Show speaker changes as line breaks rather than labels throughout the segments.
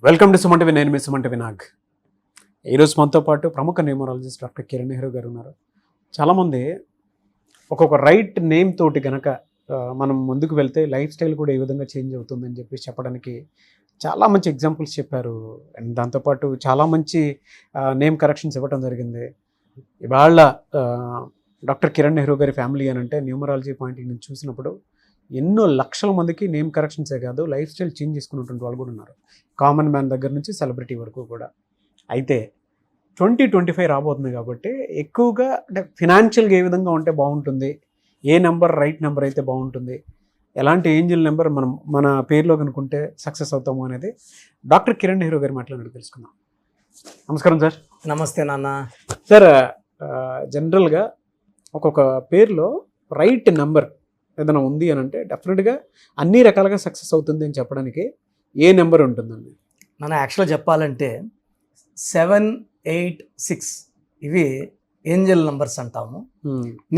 Welcome to సుమంట నేను మీ సుమంట వినాగ్. ఈరోజు మనతో పాటు ప్రముఖ న్యూమరాలజిస్ట్ డాక్టర్ కిరణ్ నెహ్రూ గారు ఉన్నారు. చాలామంది ఒక్కొక్క రైట్ నేమ్ తోటి కనుక మనం ముందుకు వెళ్తే లైఫ్ స్టైల్ కూడా ఏ విధంగా చేంజ్ అవుతుందని చెప్పి చెప్పడానికి చాలా మంచి ఎగ్జాంపుల్స్ చెప్పారు. అండ్ దాంతోపాటు చాలా మంచి నేమ్ కరెక్షన్స్ ఇవ్వడం జరిగింది. ఇవాళ డాక్టర్ కిరణ్ నెహ్రూ గారి ఫ్యామిలీ అని అంటే న్యూమరాలజీ పాయింట్ నుంచి చూసినప్పుడు ఎన్నో లక్షల మందికి నేమ్ కరెక్షన్సే కాదు, లైఫ్ స్టైల్ చేంజ్ చేసుకున్నటువంటి వాళ్ళు కూడా ఉన్నారు. కామన్ మ్యాన్ దగ్గర నుంచి సెలబ్రిటీ వరకు కూడా. అయితే 2025 రాబోతుంది కాబట్టి ఎక్కువగా అంటే ఫినాన్షియల్గా ఏ విధంగా ఉంటే బాగుంటుంది, ఏ నెంబర్ రైట్ నెంబర్ అయితే బాగుంటుంది, ఎలాంటి ఏంజిల్ నెంబర్ మనం మన పేరులో కనుక్కుంటే సక్సెస్ అవుతాము అనేది డాక్టర్ కిరణ్ నెహ్రూ గారి మాట్లాడి తెలుసుకుందాం. నమస్కారం సార్.
నమస్తే నాన్న.
సార్, జనరల్గా ఒక్కొక్క పేరులో రైట్ నెంబర్ ఏదైనా ఉంది అని అంటే డెఫినెట్గా అన్ని రకాలుగా సక్సెస్ అవుతుంది అని చెప్పడానికి ఏ నెంబర్ ఉంటుందండి?
మనం యాక్చువల్గా చెప్పాలంటే 7, 8, 6 ఇవి ఏంజల్ నంబర్స్ అంటాము.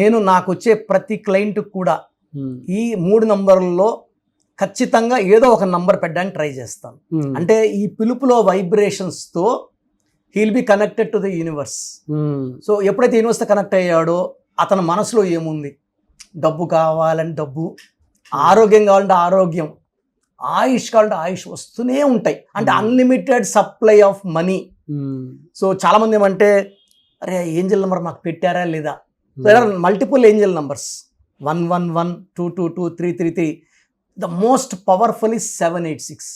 నేను నాకు వచ్చే ప్రతి క్లయింట్ కూడా ఈ 3 నంబర్లలో ఖచ్చితంగా ఏదో ఒక నంబర్ పెట్టడానికి ట్రై చేస్తాను. అంటే ఈ పిలుపులో వైబ్రేషన్స్తో heal be connected to the universe. So ఎప్పుడైతే యూనివర్స్తో కనెక్ట్ అయ్యాడో అతని మనసులో ఏముంది, డబ్బు కావాలని డబ్బు, ఆరోగ్యం కావాలంటే ఆరోగ్యం, ఆయుష్ కావాలంటే ఆయుష్ వస్తూనే ఉంటాయి. అంటే unlimited supply of money. So చాలామంది ఏమంటే అరే ఏంజల్ నెంబర్ మాకు పెట్టారా లేదా. There are multiple angel numbers, 111, 222, 333. The most powerful is 786.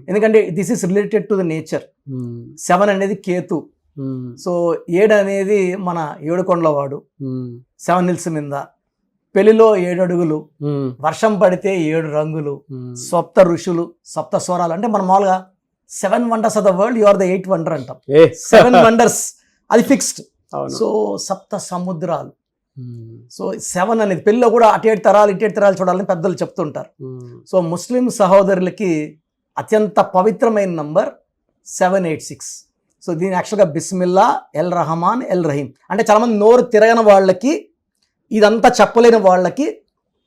ఎందుకంటే this is related to the nature. 7 అనేది కేతు. సో 7 అనేది మన ఏడుకొండల వాడు, 7 హిల్స్ మీద. పెళ్లిలో 7 అడుగులు, వర్షం పడితే 7 రంగులు, సప్త ఋషులు, సప్త స్వరాలు. అంటే మన మామూలుగా 7 wonders of the world, you are the 8th wonder అంటాం. 7 వండర్స్ అది ఫిక్స్డ్. సో సప్త సముద్రాలు. సో 7 అనేది పెళ్లిలో కూడా అటు 7 తరాలు ఇటు 7 తరాలు చూడాలని పెద్దలు చెప్తుంటారు. సో ముస్లిం సహోదరులకి అత్యంత పవిత్రమైన నంబర్ 786. సో దీని యాక్చువల్గా బిస్మిల్లా, ఎల్ రహమాన్, ఎల్ రహీం. అంటే చాలామంది నోరు తిరగని వాళ్ళకి, ఇదంతా చెప్పలేని వాళ్ళకి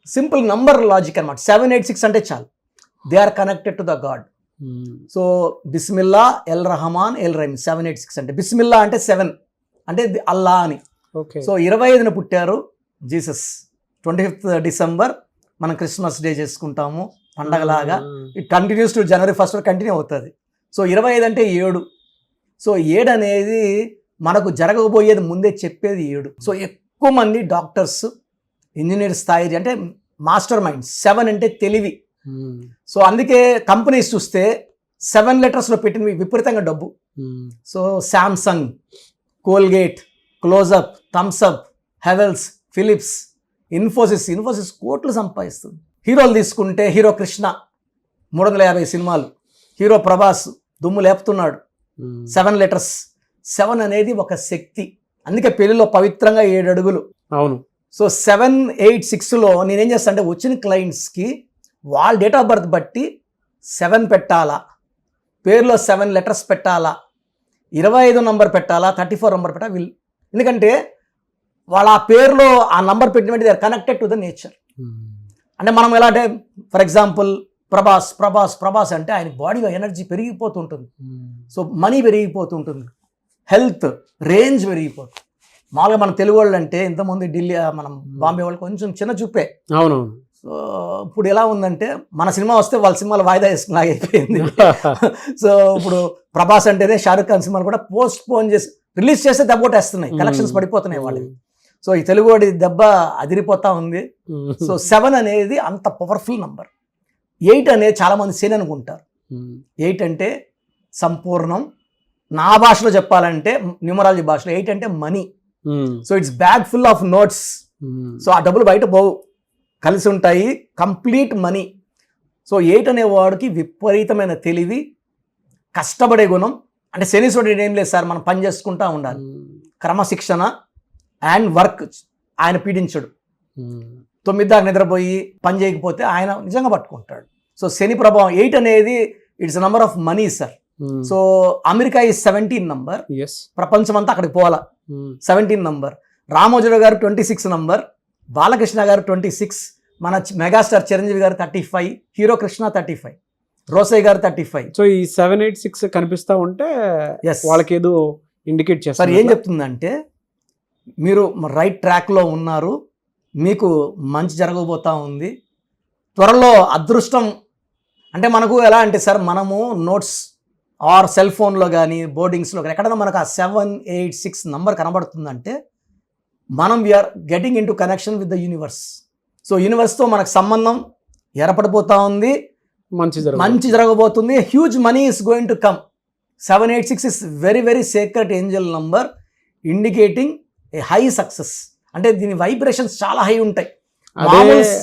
సింపుల్ నంబర్ లాజిక్ అనమాట. 786 అంటే చాలు, they are connected to the god. So బిస్మిల్లా, ఎల్ రహమాన్, ఎల్ రహీం, 786 అంటే. బిస్మిల్లా అంటే 7 అంటే అల్లా అని. సో 25న పుట్టారు జీసస్. 25th డిసెంబర్ మనం క్రిస్మస్ డే చేసుకుంటాము పండగలాగా. It continues to January 1st continue అవుతుంది. సో 25 అంటే 7. సో 7 అనేది మనకు జరగబోయేది ముందే చెప్పేది 7. సో ఎక్కువ మంది డాక్టర్స్, ఇంజనీర్ స్థాయి అంటే మాస్టర్ మైండ్స్. 7 అంటే తెలివి. సో అందుకే కంపెనీస్ చూస్తే 7 లెటర్స్లో పెట్టినవి విపరీతంగా డబ్బు. So Samsung, Colgate, Closeup, Thums Up, Havells, Philips, Infosys కోట్లు సంపాదిస్తుంది. హీరోలు తీసుకుంటే హీరో కృష్ణ 350 సినిమాలు, హీరో ప్రభాస్ దుమ్ము లేపుతున్నాడు. 7 లెటర్స్. 7 అనేది ఒక శక్తి. అందుకే పెళ్లిలో పవిత్రంగా 7 అడుగులు.
అవును.
సో 7, 8, 6లో నేనేం చేస్తాను అంటే వచ్చిన క్లయింట్స్కి వాళ్ళ డేట్ ఆఫ్ బర్త్ బట్టి 7 పెట్టాలా, పేరులో 7 లెటర్స్ పెట్టాలా, 25 నంబర్ పెట్టాలా, 34 నంబర్ పెట్టాలా. వీళ్ళు ఎందుకంటే వాళ్ళ ఆ పేరులో ఆ నంబర్ పెట్టినట్టు they are connected to the nature. అంటే మనం ఎలా అంటే ఫర్ ఎగ్జాంపుల్ ప్రభాస్ అంటే ఆయన బాడీలో ఎనర్జీ పెరిగిపోతుంటుంది. సో మనీ పెరిగిపోతుంటుంది, హెల్త్ రేంజ్ పెరిగిపోతుంది. మామూలుగా మన తెలుగు వాళ్ళు అంటే ఇంతమంది ఢిల్లీ, మనం బాంబే వాళ్ళు కొంచెం చిన్న చూపే.
అవునవును.
సో ఇప్పుడు ఎలా ఉందంటే మన సినిమా వస్తే వాళ్ళ సినిమాలు వాయిదా వేసుకులాగా అయిపోయింది. సో ఇప్పుడు ప్రభాస్ అంటేనే షారుఖ్ ఖాన్ సినిమాలు కూడా పోస్ట్ పోన్ చేసి రిలీజ్ చేస్తే దెబ్బొట్టేస్తున్నాయి, కలెక్షన్స్ పడిపోతున్నాయి వాళ్ళకి. సో ఈ తెలుగు వాడి దెబ్బ అదిరిపోతా ఉంది. సో 7 అనేది అంత పవర్ఫుల్ నంబర్. 8 అనేది చాలా మంది శని అనుకుంటారు. 8 అంటే సంపూర్ణం. నా భాషలో చెప్పాలంటే న్యూమరాలజీ భాషలో 8 అంటే money. So it's bag full of notes. So ఆ డబ్బులు బయట పోవు, కలిసి ఉంటాయి, కంప్లీట్ మనీ. సో 8 అనే వాడికి విపరీతమైన తెలివి, కష్టపడే గుణం. అంటే శనీశ్వరుడు ఏం లేదు సార్, మనం పని చేసుకుంటా ఉండాలి, క్రమశిక్షణ అండ్ వర్క్ ఆయన పీడించడు. 9 దాకా నిద్రపోయి పని చేయకపోతే ఆయన నిజంగా పట్టుకుంటాడు. సో శని ప్రభావం 8 అనేది it's number of money sir. So America ఈ 17 నంబర్, ప్రపంచం అంతా అక్కడికి పోవాలా. 17 నంబర్. రామోజీరావు గారు 26 నంబర్, బాలకృష్ణ గారు 26, మన మెగాస్టార్ చిరంజీవి గారు 35, హీరో కృష్ణ 35. రోసయ్య గారు 35.
సో ఈ 786 కనిపిస్తా ఉంటే
Yes.
వాళ్ళకి ఏదో ఇండికేట్
సార్
చేస్తారు.
ఏం చెప్తుందంటే మీరు రైట్ ట్రాక్లో ఉన్నారు, మీకు మంచి జరగబోతా ఉంది, త్వరలో అదృష్టం. అంటే మనకు ఎలా అంటే సార్, మనము నోట్స్ ఆర్ సెల్ ఫోన్లో కానీ బోర్డింగ్స్లో కానీ ఎక్కడైనా మనకు ఆ 786 నంబర్ కనబడుతుందంటే మనం we're getting into connection with the universe. So యూనివర్స్తో మనకు సంబంధం ఏర్పడిపోతూ ఉంది, మంచి జరగబోతుంది. Huge money is going to come. 786 is very very secret angel number indicating a high success. అంటే దీని వైబ్రేషన్స్ చాలా హై ఉంటాయి.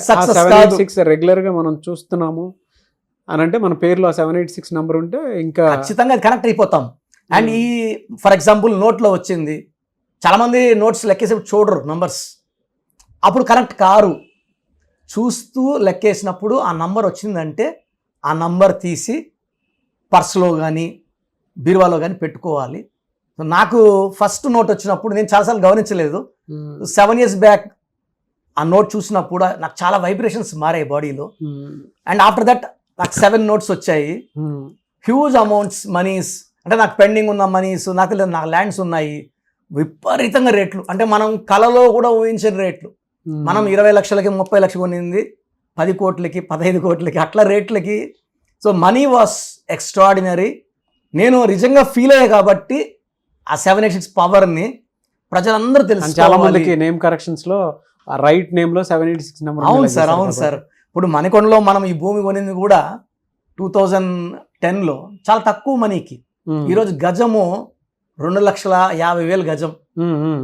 సక్సెస్ రెగ్యులర్ గా మనం చూస్తున్నాము అని అంటే మన పేరులో 786 నంబర్ ఉంటే ఇంకా
ఖచ్చితంగా అది కనెక్ట్ అయిపోతాం. అండ్ ఈ ఫర్ ఎగ్జాంపుల్ నోట్లో వచ్చింది, చాలామంది నోట్స్ లెక్కేసి చూడరు నంబర్స్, అప్పుడు కనెక్ట్ కారు. చూస్తూ లెక్కేసినప్పుడు ఆ నంబర్ వచ్చిందంటే ఆ నంబర్ తీసి పర్స్లో కానీ బీరువాలో కానీ పెట్టుకోవాలి. నాకు ఫస్ట్ నోట్ వచ్చినప్పుడు నేను చాలాసార్లు గమనించలేదు. 7 years బ్యాక్ ఆ నోట్ చూసినప్పుడు నాకు చాలా వైబ్రేషన్స్ మారాయి బాడీలో. అండ్ ఆఫ్టర్ దట్ నాకు 7 notes వచ్చాయి. హ్యూజ్ అమౌంట్స్ మనీస్, అంటే నాకు పెండింగ్ ఉన్న మనీస్, నాకు ల్యాండ్స్ ఉన్నాయి, విపరీతంగా రేట్లు, అంటే మనం కలలో కూడా ఊహించిన రేట్లు. మనం 20 లక్షలకి 30 లక్షలు కొనింది 10 కోట్లకి 15 కోట్లకి అట్లా రేట్లకి. So money was extraordinary. నేను నిజంగా ఫీల్ అయ్యా కాబట్టి ఆ 786 పవర్ని ప్రజలందరూ తెలుసు.
చాలా మందికి నేమ్ కరెక్షన్స్ లో రైట్ నేమ్ లో 786 నెంబర్.
అవును సార్, అవును సార్. ఇప్పుడు మణికొండలో మనం ఈ భూమి కొనింది కూడా 2010లో చాలా తక్కువ మనీకి. ఈరోజు గజము 2,50,000 గజం.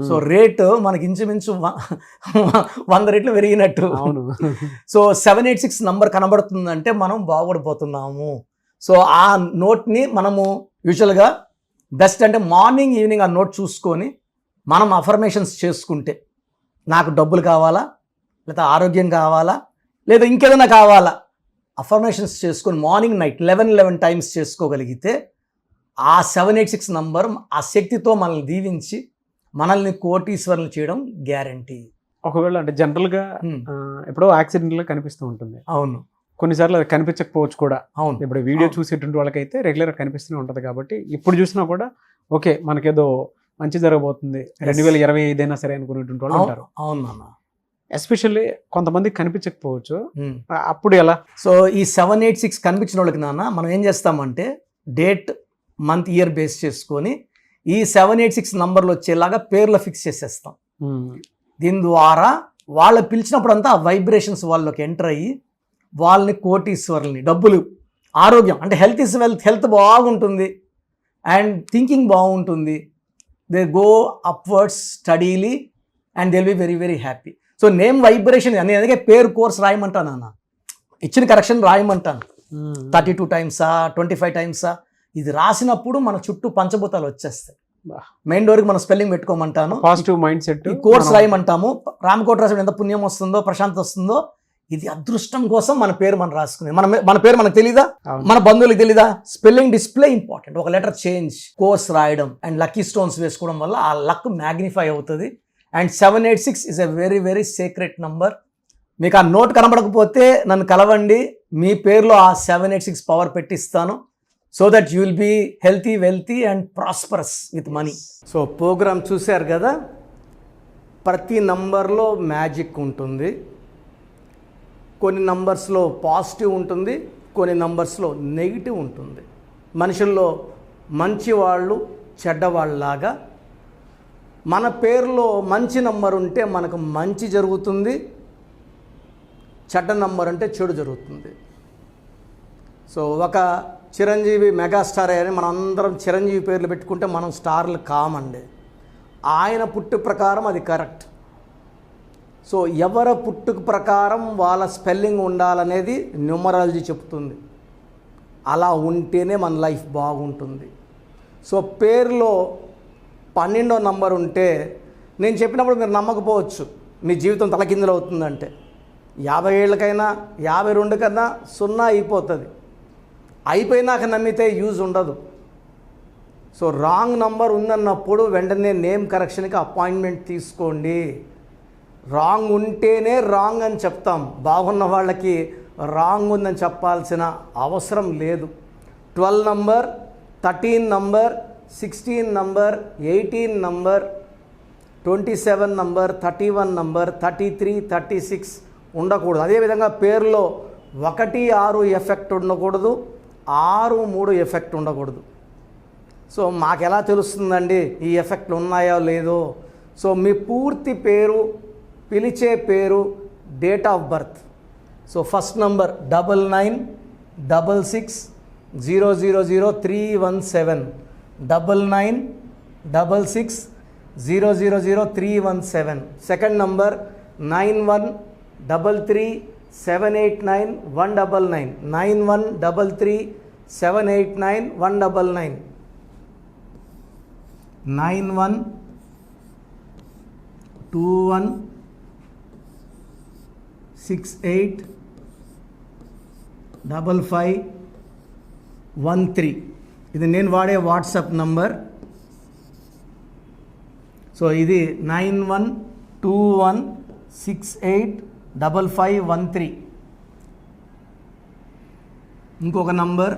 సో రేటు మనకి ఇంచుమించు 100 రెట్లు పెరిగినట్టు. సో 786 నంబర్ కనబడుతుందంటే మనం బాగుపడిపోతున్నాము. సో ఆ నోట్ని మనము యూజువల్గా బెస్ట్ అంటే మార్నింగ్ ఈవినింగ్ ఆ నోట్ చూసుకొని మనం అఫర్మేషన్స్ చేసుకుంటే, నాకు డబ్బులు కావాలా, లేదా ఆరోగ్యం కావాలా, లేదా ఇంకేదైనా కావాలా, అఫర్మేషన్స్ చేసుకొని మార్నింగ్ నైట్ 11 టైమ్స్ చేసుకోగలిగితే ఆ 786 నంబర్ ఆ శక్తితో మనల్ని దీవించి మనల్ని కోటీశ్వరులు చేయడం గ్యారంటీ.
ఒకవేళ అంటే జనరల్గా ఎప్పుడో యాక్సిడెంట్లో కనిపిస్తూ ఉంటుంది.
అవును,
కొన్నిసార్లు అది కనిపించకపోవచ్చు కూడా.
అవును,
ఇప్పుడు వీడియో చూసేటువంటి వాళ్ళకైతే రెగ్యులర్గా కనిపిస్తూనే ఉంటుంది కాబట్టి ఇప్పుడు చూసినా కూడా ఓకే మనకేదో మంచి జరగబోతుంది 2025 అయినా సరే అనుకునేటువంటి వాళ్ళు ఉంటారు.
అవును నాన్న.
ఎస్పెషల్లీ కొంతమంది కనిపించకపోవచ్చు, అప్పుడు ఎలా?
సో ఈ 786 కనిపించిన వాళ్ళకి నాన్న మనం ఏం చేస్తామంటే డేట్ మంత్ ఇయర్ బేస్ చేసుకొని ఈ 786 నంబర్లు వచ్చేలాగా పేర్లు ఫిక్స్ చేసేస్తాం. దీని ద్వారా వాళ్ళు పిలిచినప్పుడు అంతా ఆ వైబ్రేషన్స్ వాళ్ళకి ఎంటర్ అయ్యి వాళ్ళని కోటీశ్వరుల్ని, డబ్బులు, ఆరోగ్యం, అంటే హెల్త్ ఇస్ వెల్త్, హెల్త్ బాగుంటుంది అండ్ థింకింగ్ బాగుంటుంది. They go upwards steadily and they will be very very happy. So name vibration నేను అందుకే పేరు కోర్స్ రాయమంటాను అన్న, ఇచ్చిన కరెక్షన్ రాయమంటాను. 32 టైమ్సా 25 టైమ్సా ఇది రాసినప్పుడు మన చుట్టూ పంచభూతాలు వచ్చేస్తాయి. మెయిన్ డోర్కి మనం స్పెల్లింగ్ పెట్టుకోమంటాను,
పాజిటివ్ మైండ్ సెట్.
ఈ కోర్స్ రాయమంటాము. రామకోట రాసిన ఎంత పుణ్యం వస్తుందో, ప్రశాంతత వస్తుందో. ఇది అదృష్టం కోసం మన పేరు మనం రాసుకునేది. మన పేరు మనకు తెలీదా, మన బంధువులకు తెలీదా? Spelling display important. ఒక లెటర్ చేంజ్, కోర్స్ రాయడం అండ్ లక్కీ స్టోన్స్ వేసుకోవడం వల్ల ఆ లక్ మ్యాగ్నిఫై అవుతుంది. And 786 is a very very secret number. మీకు ఆ నోట్ కనబడకపోతే నన్ను కలవండి, మీ పేరులో ఆ 786 పవర్ పెట్టిస్తాను. So that you will be healthy, wealthy and prosperous with money. So programme చూశారు కదా, ప్రతి నంబర్లో మ్యాజిక్ ఉంటుంది. కొన్ని నంబర్స్లో పాజిటివ్ ఉంటుంది, కొన్ని నంబర్స్లో నెగిటివ్ ఉంటుంది. మనుషుల్లో మంచివాళ్ళు చెడ్డవాళ్ళలాగా మన పేరులో మంచి నంబర్ ఉంటే మనకు మంచి జరుగుతుంది, చెడ్డ నంబర్ అంటే చెడు జరుగుతుంది. సో ఒక చిరంజీవి మెగాస్టార్ అని మనం అందరం చిరంజీవి పేర్లు పెట్టుకుంటే మనం స్టార్లు కామండి. ఆయన పుట్టు ప్రకారం అది కరెక్ట్. సో ఎవరి పుట్టుక ప్రకారం వాళ్ళ స్పెల్లింగ్ ఉండాలనేది న్యూమరాలజీ చెప్తుంది. అలా ఉంటేనే మన లైఫ్ బాగుంటుంది. సో పేరులో 12వ నంబర్ ఉంటే నేను చెప్పినప్పుడు మీరు నమ్మకపోవచ్చు, మీ జీవితం తలకిందులు అవుతుందంటే 50 ఏళ్ళకైనా 52 కన్నా 0 అయిపోతుంది. అయిపోయినాక నమ్మితే యూజ్ ఉండదు. సో రాంగ్ నంబర్ ఉందన్నప్పుడు వెంటనే నేమ్ కరెక్షన్కి అపాయింట్మెంట్ తీసుకోండి. రాంగ్ ఉంటేనే రాంగ్ అని చెప్తాం. బాగున్న వాళ్ళకి రాంగ్ ఉందని చెప్పాల్సిన అవసరం లేదు. 12 number, 13 number, 16 number, 18 number, 27 number, 31 number, 33, 36 ఉండకూడదు. అదేవిధంగా పేరులో 1, 6 ఎఫెక్ట్ ఉండకూడదు, 6, 3 ఎఫెక్ట్ ఉండకూడదు. సో మాకు ఎలా తెలుస్తుందండి ఈ ఎఫెక్ట్లు ఉన్నాయో లేదో? సో మీ పూర్తి పేరు, పిలిచే పేరు, date of birth. So first number 9966000317, 9966000317. Second number 9133789199, 9133789199, 9121685513. ఇది నేను వాడే వాట్సాప్ నంబర్. సో ఇది 9121685513. ఇంకొక నంబర్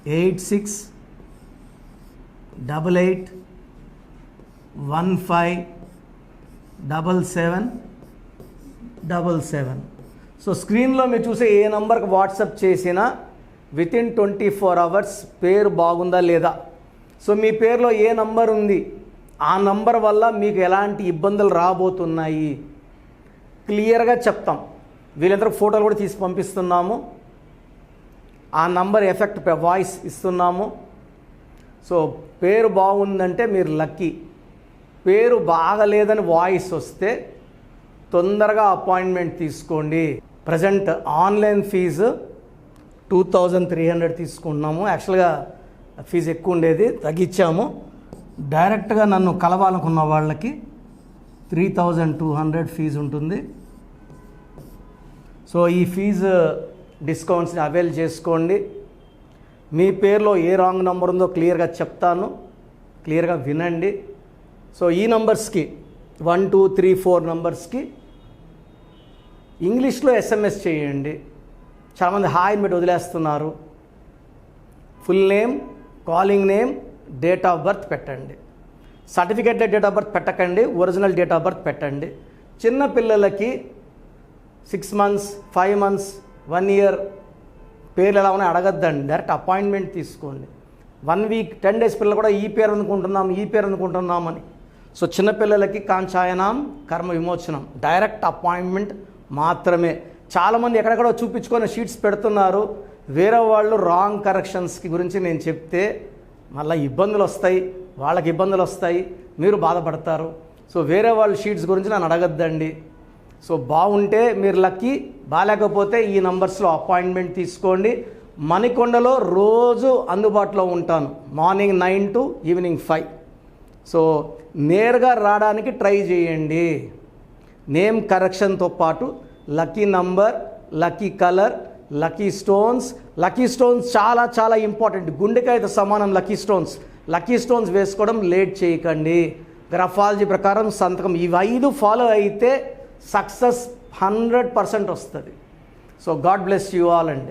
8688157777. సో స్క్రీన్లో మీరు చూసే ఏ నంబర్కి వాట్సాప్ చేసినా వితిన్ 24 అవర్స్ పేరు బాగుందా లేదా, సో మీ పేరులో ఏ నంబర్ ఉంది, ఆ నంబర్ వల్ల మీకు ఎలాంటి ఇబ్బందులు రాబోతున్నాయి క్లియర్గా చెప్తాం. వీళ్ళందరూ ఫోటోలు కూడా తీసి పంపిస్తున్నాము. ఆ నంబర్ ఎఫెక్ట్ వాయిస్ ఇస్తున్నాము. సో పేరు బాగుందంటే మీరు లక్కీ. పేరు బాగలేదని వాయిస్ వస్తే తొందరగా అపాయింట్మెంట్ తీసుకోండి. ప్రజెంట్ ఆన్లైన్ ఫీజు 2300 తీసుకుంటున్నాము. యాక్చువల్గా ఫీజు ఎక్కువ ఉండేది, తగ్గించాము. డైరెక్ట్గా నన్ను కలవాలనుకున్న వాళ్ళకి 3200 ఫీజు ఉంటుంది. సో ఈ ఫీజు డిస్కౌంట్స్ని అవైల్ చేసుకోండి. మీ పేరులో ఏ రాంగ్ నెంబర్ ఉందో క్లియర్గా చెప్తాను, క్లియర్గా వినండి. సో ఈ నంబర్స్కి 1, 2, 3, 4 నంబర్స్కి ఇంగ్లీష్లో SMS చేయండి. చాలామంది హాయ్ పెట్టి వదిలేస్తున్నారు. Full name, calling name, date of birth పెట్టండి. సర్టిఫికేట్ డేట్ ఆఫ్ బర్త్ పెట్టకండి, ఒరిజినల్ డేట్ ఆఫ్ బర్త్ పెట్టండి. చిన్న పిల్లలకి 6 months, 5 months, 1 year పేర్లు ఎలా ఉన్నాయో అడగద్దండి, డైరెక్ట్ అపాయింట్మెంట్ తీసుకోండి. 1 week, 10 days పిల్లలు కూడా ఈ పేరు అనుకుంటున్నామని. సో చిన్నపిల్లలకి కాంచాయనాం కర్మ విమోచనం, డైరెక్ట్ అపాయింట్మెంట్ మాత్రమే. చాలామంది ఎక్కడెక్కడో చూపించుకొని షీట్స్ పెడుతున్నారు. వేరే వాళ్ళు రాంగ్ కరెక్షన్స్కి గురించి నేను చెప్తే మళ్ళీ ఇబ్బందులు వస్తాయి, వాళ్ళకి ఇబ్బందులు వస్తాయి, మీరు బాధపడతారు. సో వేరే వాళ్ళ షీట్స్ గురించి నన్ను అడగద్దండి. సో బాగుంటే మీరు లక్కీ, బాగాలేకపోతే ఈ నంబర్స్లో అపాయింట్మెంట్ తీసుకోండి. మణికొండలో రోజు అందుబాటులో ఉంటాను, మార్నింగ్ 9 to ఈవినింగ్ 5. సో నేరుగా రావడానికి ట్రై చేయండి. నేమ్ కరెక్షన్తో పాటు lucky number, lucky colour, lucky stones. Lucky stones చాలా చాలా ఇంపార్టెంట్. గుండెకాయతో సమానం లక్కీ స్టోన్స్. లక్కీ స్టోన్స్ వేసుకోవడం లేట్ చేయకండి. గ్రఫాలజీ ప్రకారం సంతకం, ఇవి 5 ఫాలో అయితే సక్సెస్ 100% వస్తుంది. So God bless you all అండి.